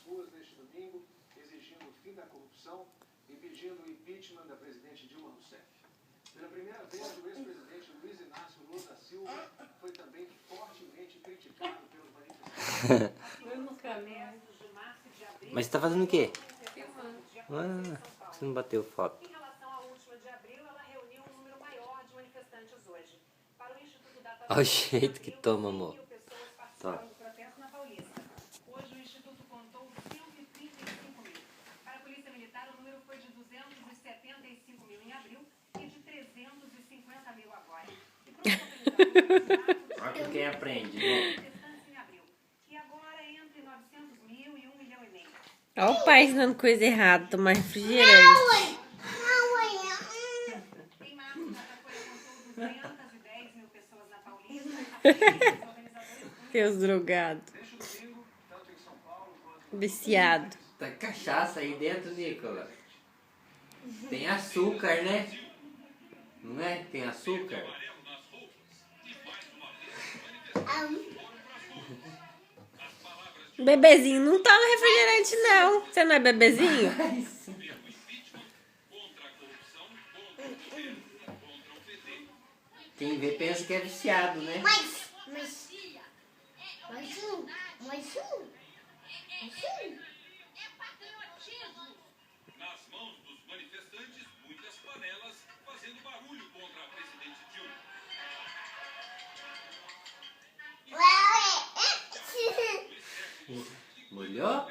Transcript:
ruas neste domingo, exigindo o fim da corrupção e pedindo o impeachment da presidente Dilma Rousseff. Pela primeira vez, o ex-presidente Luiz Inácio Lula da Silva foi também fortemente criticado pelos manifestantes. Mas você tá fazendo o quê? Filmando. Ah, você não bateu foto. Em relação à última de abril, ela reuniu um número maior de manifestantes hoje. Para o Instituto Datafolha, Olha o jeito que toma, amor. 100.000 pessoas Tá. participaram do protesto na Paulista. Hoje o Instituto contou 135 mil. Para a Polícia Militar, o número foi de 275 mil em abril e de 350 mil agora. E para os Olha com quem aprende, né? manifestantes em abril. E agora entre 900 mil e 1,5 milhão. Olha o pai ensinando coisa errada, tomar refrigerante. Em março, a Datafolha contou 210 mil pessoas na Paulista. Os organizadores Seus drogados. Neste domingo, tanto em São Paulo quanto Viciado. Tá cachaça aí dentro, Nicolas. Tem açúcar, né? Não é? Tem açúcar? Bebezinho não toma refrigerante, não. Você não é bebezinho? Quem vê pensa que é viciado, né? Mas Nas mãos dos manifestantes, muitas panelas fazendo barulho contra a presidente Dilma. Molhou?